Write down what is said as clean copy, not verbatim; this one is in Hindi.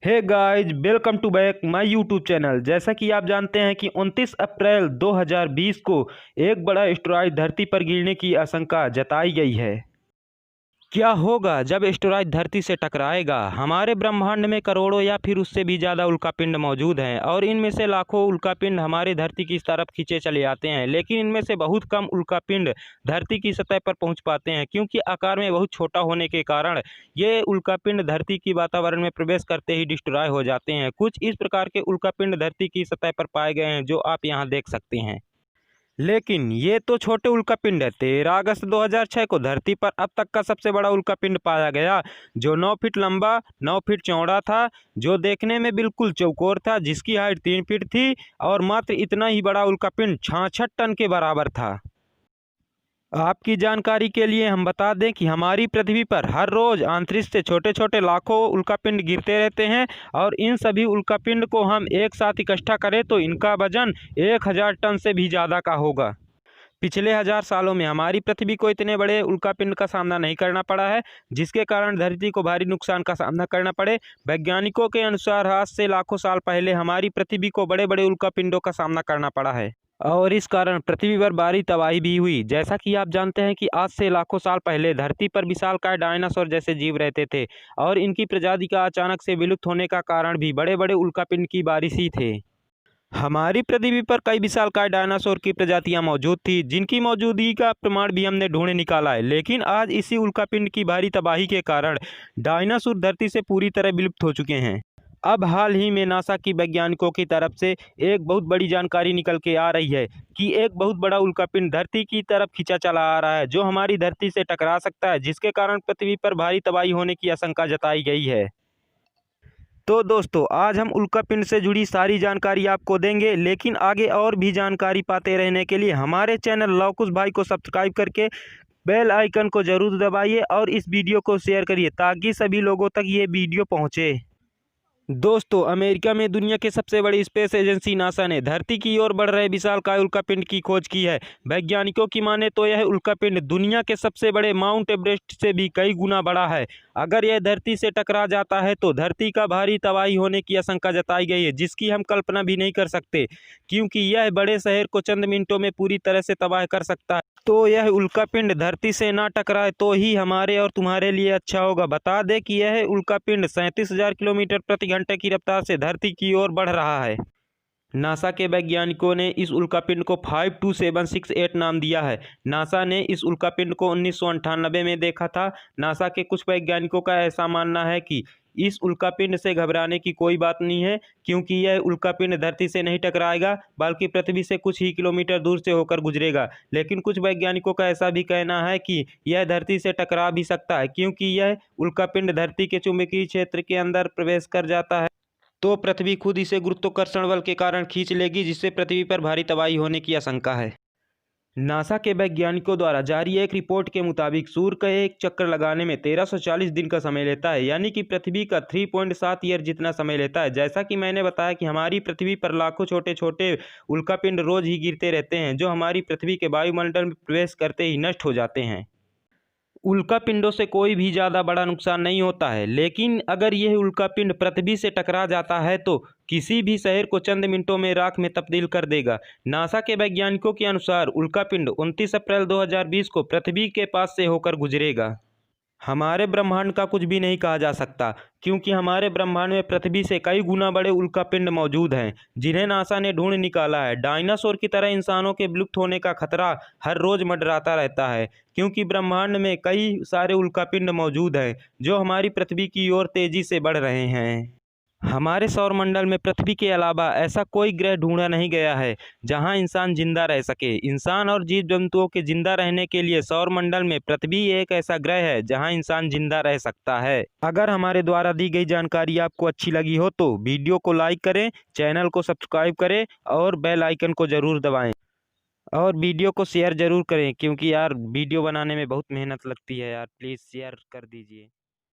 Hey guys, welcome to back my YouTube channel. जैसा कि आप जानते हैं कि 29 अप्रैल 2020 को एक बड़ा एस्टेरॉयड धरती पर गिरने की आशंका जताई गई है। क्या होगा जब एस्टेरॉयड धरती से टकराएगा? हमारे ब्रह्मांड में करोड़ों या फिर उससे भी ज़्यादा उल्कापिंड मौजूद हैं और इनमें से लाखों उल्कापिंड हमारी धरती की तरफ खींचे चले आते हैं, लेकिन इनमें से बहुत कम उल्कापिंड धरती की सतह पर पहुंच पाते हैं, क्योंकि आकार में बहुत छोटा होने के कारण ये उल्कापिंड धरती की वातावरण में प्रवेश करते ही डिस्ट्रॉय हो जाते हैं। कुछ इस प्रकार के उल्कापिंड धरती की सतह पर पाए गए हैं, जो आप यहाँ देख सकते हैं। लेकिन ये तो छोटे उल्कापिंड है। 13 अगस्त 2006 को धरती पर अब तक का सबसे बड़ा उल्कापिंड पाया गया, जो 9 फीट लंबा, 9 फीट चौड़ा था, जो देखने में बिल्कुल चौकोर था, जिसकी हाइट 3 फीट थी और मात्र इतना ही बड़ा उल्कापिंड 66 टन के बराबर था। आपकी जानकारी के लिए हम बता दें कि हमारी पृथ्वी पर हर रोज अंतरिक्ष से छोटे छोटे लाखों उल्कापिंड गिरते रहते हैं और इन सभी उल्कापिंड को हम एक साथ इकट्ठा करें तो इनका वजन 1000 टन से भी ज़्यादा का होगा। पिछले 1000 सालों में हमारी पृथ्वी को इतने बड़े उल्कापिंड का सामना नहीं करना पड़ा है, जिसके कारण धरती को भारी नुकसान का सामना करना पड़े। वैज्ञानिकों के अनुसार आज से लाखों साल पहले हमारी पृथ्वी को बड़े बड़े उल्कापिंडों का सामना करना पड़ा है और इस कारण पृथ्वी पर भारी तबाही भी हुई। जैसा कि आप जानते हैं कि आज से लाखों साल पहले धरती पर विशालकाय डायनासोर जैसे जीव रहते थे और इनकी प्रजाति का अचानक से विलुप्त होने का कारण भी बड़े बड़े उल्कापिंड की बारिश ही थे। हमारी पृथ्वी पर कई विशालकाय डायनासोर की प्रजातियां मौजूद थी, जिनकी मौजूदगी का प्रमाण भी हमने ढूंढ निकाला है, लेकिन आज इसी उल्कापिंड की भारी तबाही के कारण डायनासोर धरती से पूरी तरह विलुप्त हो चुके हैं। अब हाल ही में नासा की वैज्ञानिकों की तरफ से एक बहुत बड़ी जानकारी निकल के आ रही है कि एक बहुत बड़ा उल्कापिंड धरती की तरफ खींचा चला आ रहा है, जो हमारी धरती से टकरा सकता है, जिसके कारण पृथ्वी पर भारी तबाही होने की आशंका जताई गई है। तो दोस्तों, आज हम उल्कापिंड से जुड़ी सारी जानकारी आपको देंगे, लेकिन आगे और भी जानकारी पाते रहने के लिए हमारे चैनल लवकुश भाई को सब्सक्राइब करके बेल आइकन को जरूर दबाइए और इस वीडियो को शेयर करिए ताकि सभी लोगों तक ये वीडियो पहुँचे। दोस्तों, अमेरिका में दुनिया के सबसे बड़ी स्पेस एजेंसी नासा ने धरती की ओर बढ़ रहे विशालकाय उल्कापिंड की खोज की है। वैज्ञानिकों की माने तो यह उल्कापिंड दुनिया के सबसे बड़े माउंट एवरेस्ट से भी कई गुना बड़ा है। अगर यह धरती से टकरा जाता है तो धरती का भारी तबाही होने की आशंका जताई गई है, जिसकी हम कल्पना भी नहीं कर सकते, क्योंकि यह बड़े शहर को चंद मिनटों में पूरी तरह से तबाह कर सकता है। तो यह उल्कापिंड धरती से ना टकराए तो ही हमारे और तुम्हारे लिए अच्छा होगा। बता दें कि यह उल्कापिंड 37,000 किलोमीटर प्रति घंटे की रफ्तार से धरती की ओर बढ़ रहा है। नासा के वैज्ञानिकों ने इस उल्कापिंड को 52768 नाम दिया है। नासा ने इस उल्कापिंड को 1998 में देखा था। नासा के कुछ वैज्ञानिकों का ऐसा मानना है कि इस उल्कापिंड से घबराने की कोई बात नहीं है, क्योंकि यह उल्कापिंड धरती से नहीं टकराएगा, बल्कि पृथ्वी से कुछ ही किलोमीटर दूर से होकर गुजरेगा। लेकिन कुछ वैज्ञानिकों का ऐसा भी कहना है कि यह धरती से टकरा भी सकता है, क्योंकि यह उल्कापिंड धरती के चुंबकीय क्षेत्र के अंदर प्रवेश कर जाता है तो पृथ्वी खुद इसे गुरुत्वाकर्षण बल के कारण खींच लेगी, जिससे पृथ्वी पर भारी तबाही होने की आशंका है। नासा के वैज्ञानिकों द्वारा जारी एक रिपोर्ट के मुताबिक सूर्य का एक चक्कर लगाने में 1340 दिन का समय लेता है, यानी कि पृथ्वी का 3.7 ईयर जितना समय लेता है। जैसा कि मैंने बताया कि हमारी पृथ्वी पर लाखों छोटे छोटे उल्कापिंड रोज ही गिरते रहते हैं, जो हमारी पृथ्वी के वायुमंडल में प्रवेश करते ही नष्ट हो जाते हैं। उल्कापिंडों से कोई भी ज़्यादा बड़ा नुकसान नहीं होता है, लेकिन अगर यह उल्कापिंड पृथ्वी से टकरा जाता है तो किसी भी शहर को चंद मिनटों में राख में तब्दील कर देगा। नासा के वैज्ञानिकों के अनुसार उल्कापिंड 29 अप्रैल 2020 को पृथ्वी के पास से होकर गुजरेगा। हमारे ब्रह्मांड का कुछ भी नहीं कहा जा सकता, क्योंकि हमारे ब्रह्मांड में पृथ्वी से कई गुना बड़े उल्कापिंड मौजूद हैं, जिन्हें नासा ने ढूंढ निकाला है। डायनासोर की तरह इंसानों के विलुप्त होने का खतरा हर रोज मंडराता रहता है, क्योंकि ब्रह्मांड में कई सारे उल्कापिंड मौजूद हैं जो हमारी पृथ्वी की ओर तेजी से बढ़ रहे हैं। हमारे सौरमंडल में पृथ्वी के अलावा ऐसा कोई ग्रह ढूंढा नहीं गया है जहां इंसान जिंदा रह सके। इंसान और जीव जंतुओं के जिंदा रहने के लिए सौरमंडल में पृथ्वी एक ऐसा ग्रह है जहां इंसान जिंदा रह सकता है। अगर हमारे द्वारा दी गई जानकारी आपको अच्छी लगी हो तो वीडियो को लाइक करें, चैनल को सब्सक्राइब करें और बेल आइकन को ज़रूर दबाएँ और वीडियो को शेयर ज़रूर करें, क्योंकि यार वीडियो बनाने में बहुत मेहनत लगती है यार। प्लीज़ शेयर कर दीजिए।